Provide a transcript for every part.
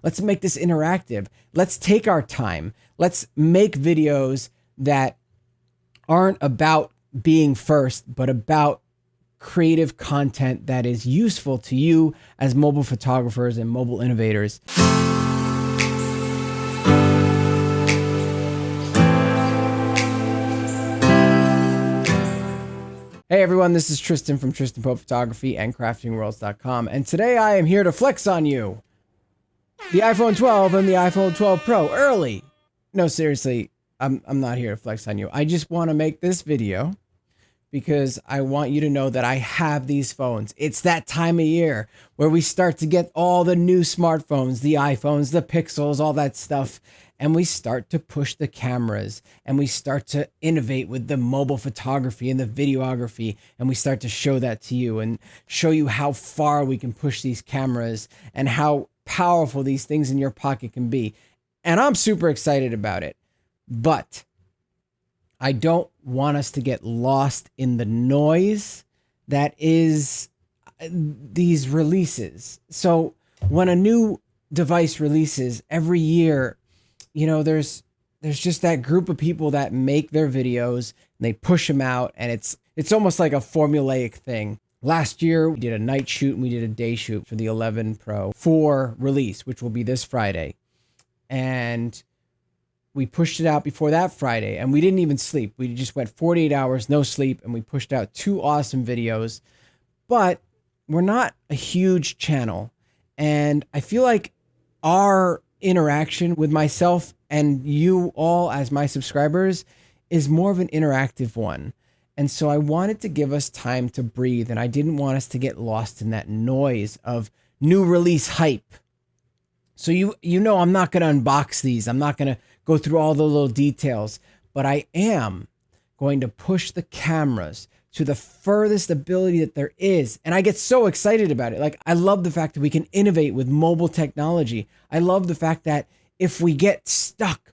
Let's make this interactive. Let's take our time. Let's make videos that aren't about being first, but about creative content that is useful to you as mobile photographers and mobile innovators. Hey everyone, this is Tristan from Tristan Pope Photography and craftingworlds.com, and today I am here to flex on you the iPhone 12 and the iPhone 12 Pro early. No, seriously, I'm not here to flex on you. I just want to make this video because I want you to know that I have these phones. It's that time of year where we start to get all the new smartphones, the iPhones, the Pixels, all that stuff. And we start to push the cameras and we start to innovate with the mobile photography and the videography. And we start to show that to you and show you how far we can push these cameras and how powerful these things in your pocket can be. And I'm super excited about it. But I don't want us to get lost in the noise that is these releases. So when a new device releases every year, you know, there's just that group of people that make their videos and they push them out, and it's almost like a formulaic thing. Last year, we did a night shoot and we did a day shoot for the 11 Pro for release, which will be this Friday. And we pushed it out before that Friday, and we didn't even sleep. We just went 48 hours, no sleep, and we pushed out 2 awesome videos. But we're not a huge channel, and I feel like our interaction with myself and you all as my subscribers is more of an interactive one. And so I wanted to give us time to breathe, and I didn't want us to get lost in that noise of new release hype. So you know I'm not going to unbox these. I'm not going to go through all the little details, but I am going to push the cameras to the furthest ability that there is. And I get so excited about it. Like, I love the fact that we can innovate with mobile technology. I love the fact that if we get stuck,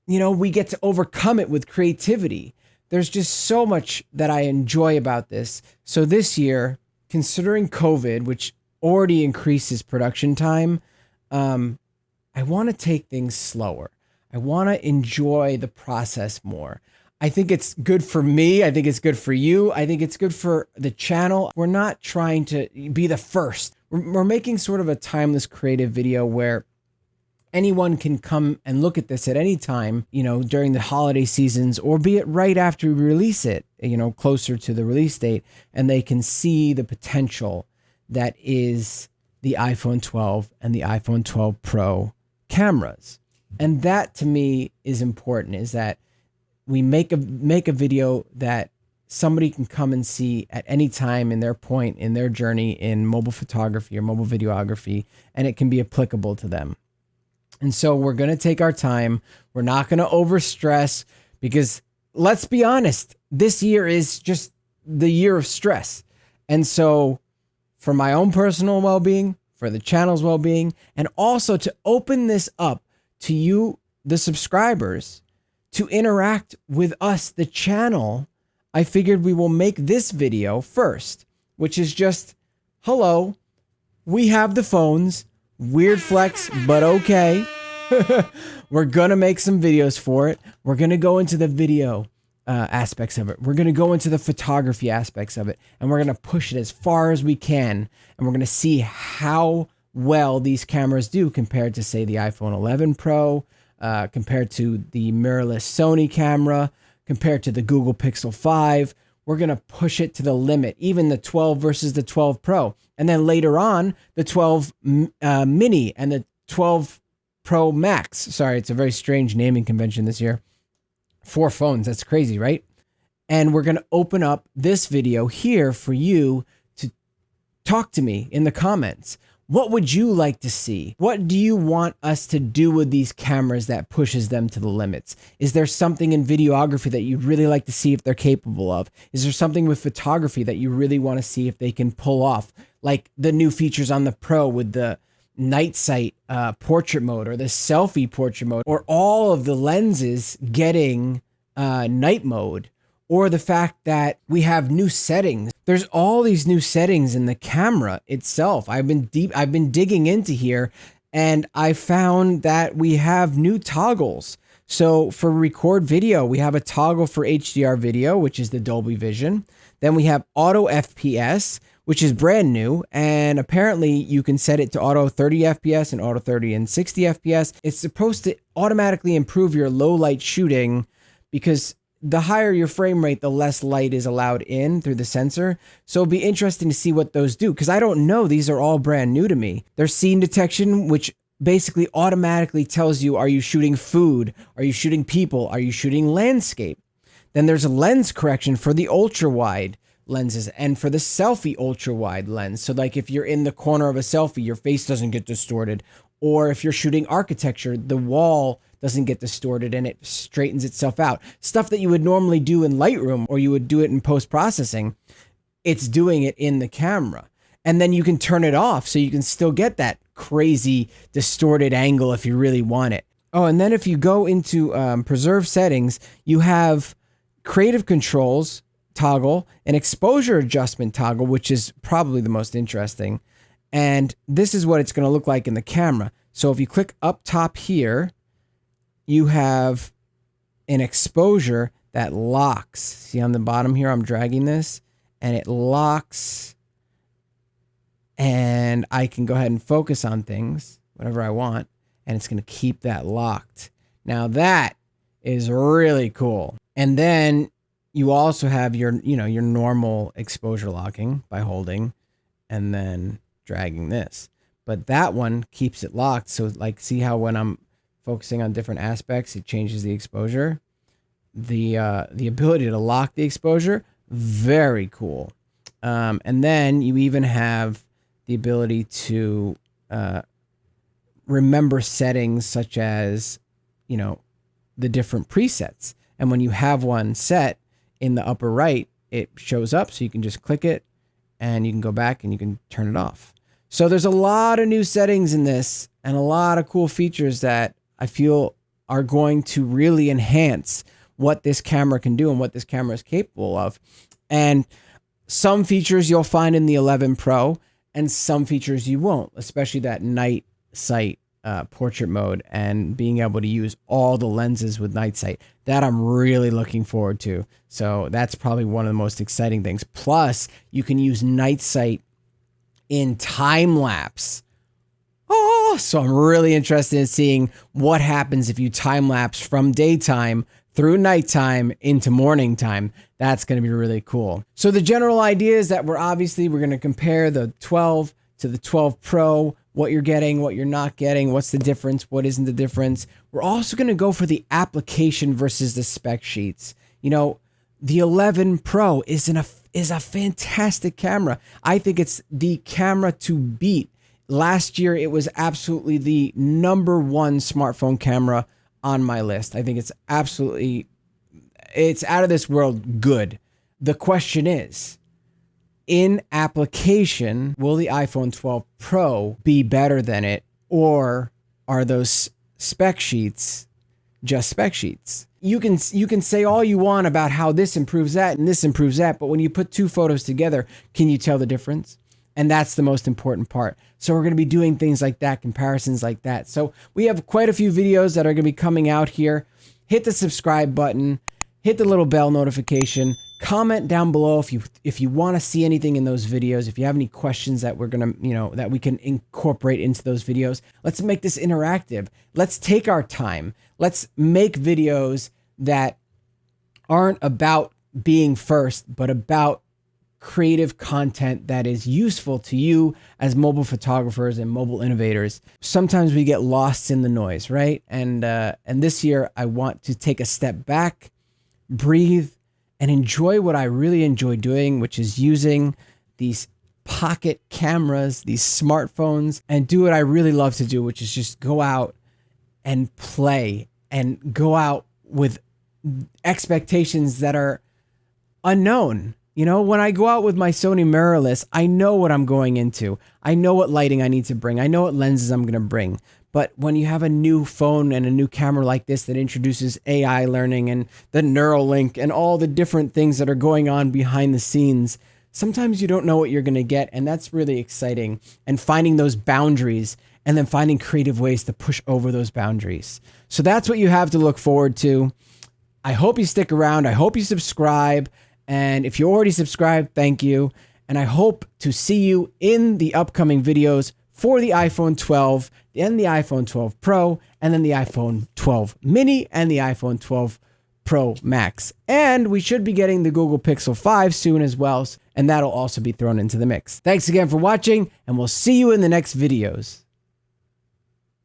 you know, we get to overcome it with creativity. There's just so much that I enjoy about this. So this year, considering COVID, which already increases production time, I want to take things slower. I want to enjoy the process more. I think it's good for me. I think it's good for you. I think it's good for the channel. We're not trying to be the first. We're making sort of a timeless creative video where anyone can come and look at this at any time, you know, during the holiday seasons, or be it right after we release it, you know, closer to the release date, and they can see the potential that is the iPhone 12 and the iPhone 12 Pro cameras. And that to me is important, is that we make a video that somebody can come and see at any time in their point in their journey in mobile photography or mobile videography, and it can be applicable to them. And so we're going to take our time. We're not going to overstress, because let's be honest, this year is just the year of stress. And so for my own personal well-being, for the channel's well-being, and also to open this up to you, the subscribers, to interact with us, the channel, I figured we will make this video first, which is just, hello, we have the phones, weird flex, but okay. We're going to make some videos for it. We're going to go into the video aspects of it. We're going to go into the photography aspects of it, and we're going to push it as far as we can. And we're going to see how well these cameras do compared to, say, the iPhone 11 Pro, compared to the mirrorless Sony camera, compared to the Google Pixel 5. We're going to push it to the limit, even the 12 versus the 12 Pro. And then later on, the 12 Mini and the 12 Pro Max. Sorry, it's a very strange naming convention this year. 4 phones, that's crazy, right? And we're going to open up this video here for you to talk to me in the comments. What would you like to see? What do you want us to do with these cameras that pushes them to the limits? Is there something in videography that you'd really like to see if they're capable of? Is there something with photography that you really want to see if they can pull off? Like the new features on the Pro with the night sight portrait mode, or the selfie portrait mode, or all of the lenses getting night mode, or the fact that we have new settings. There's all these new settings in the camera itself. I've been digging into here, And I found that we have new toggles. So for record video, we have a toggle for HDR video, which is the Dolby Vision. Then we have auto FPS, which is brand new. And apparently you can set it to auto 30 FPS and auto 30 and 60 FPS. It's supposed to automatically improve your low light shooting, because the higher your frame rate, the less light is allowed in through the sensor. So it'll be interesting to see what those do, because I don't know. These are all brand new to me. There's scene detection, which basically automatically tells you, are you shooting food? Are you shooting people? Are you shooting landscape? Then there's a lens correction for the ultra wide lenses and for the selfie ultra wide lens. So like if you're in the corner of a selfie, your face doesn't get distorted. Or if you're shooting architecture, the wall doesn't get distorted and it straightens itself out. Stuff that you would normally do in Lightroom or you would do it in post-processing, it's doing it in the camera. And then you can turn it off so you can still get that crazy distorted angle if you really want it. Oh, and then if you go into preserve settings, you have creative controls toggle, an exposure adjustment toggle, which is probably the most interesting. And this is what it's going to look like in the camera. So if you click up top here, you have an exposure that locks. See on the bottom here, I'm dragging this and it locks. And I can go ahead and focus on things, whatever I want, and it's going to keep that locked. Now that is really cool. And then you also have your, your normal exposure locking by holding and then dragging this. But that one keeps it locked. So like, see how when I'm focusing on different aspects, it changes the exposure. The ability to lock the exposure, very cool. And then you even have the ability to remember settings such as, the different presets. And when you have one set in the upper right, it shows up. So you can just click it and you can go back and you can turn it off. So there's a lot of new settings in this and a lot of cool features that I feel are going to really enhance what this camera can do and what this camera is capable of. And some features you'll find in the 11 Pro and some features you won't, especially that night sight portrait mode and being able to use all the lenses with night sight. That I'm really looking forward to. So that's probably one of the most exciting things. Plus, you can use night sight in time lapse. Oh, so I'm really interested in seeing what happens if you time lapse from daytime through nighttime into morning time. That's going to be really cool. So the general idea is that we're going to compare the 12 to the 12 Pro, what you're getting, what you're not getting, what's the difference, what isn't the difference. We're also going to go for the application versus the spec sheets. The 11 Pro is a fantastic camera. I think it's the camera to beat. Last year, it was absolutely the #1 smartphone camera on my list. I think it's out of this world good. The question is, in application, will the iPhone 12 Pro be better than it, or are those spec sheets just spec sheets? You can say all you want about how this improves that and this improves that, but when you put two photos together, can you tell the difference? And that's the most important part. So we're going to be doing things like that, comparisons like that. So we have quite a few videos that are going to be coming out here. Hit the subscribe button, hit the little bell notification, comment down below if you want to see anything in those videos, if you have any questions that we're going to, that we can incorporate into those videos. Let's make this interactive. Let's take our time. Let's make videos that aren't about being first, but about creative content that is useful to you as mobile photographers and mobile innovators. Sometimes we get lost in the noise, right? And this year I want to take a step back, breathe, and enjoy what I really enjoy doing, which is using these pocket cameras, these smartphones, and do what I really love to do, which is just go out and play and go out with expectations that are unknown. When I go out with my Sony mirrorless, I know what I'm going into. I know what lighting I need to bring. I know what lenses I'm going to bring. But when you have a new phone and a new camera like this that introduces AI learning and the Neuralink and all the different things that are going on behind the scenes, sometimes you don't know what you're going to get. And that's really exciting. And finding those boundaries and then finding creative ways to push over those boundaries. So that's what you have to look forward to. I hope you stick around. I hope you subscribe. And if you already subscribed, thank you. And I hope to see you in the upcoming videos for the iPhone 12 and the iPhone 12 Pro, and then the iPhone 12 Mini and the iPhone 12 Pro Max. And we should be getting the Google Pixel 5 soon as well, and that'll also be thrown into the mix. Thanks again for watching, and we'll see you in the next videos.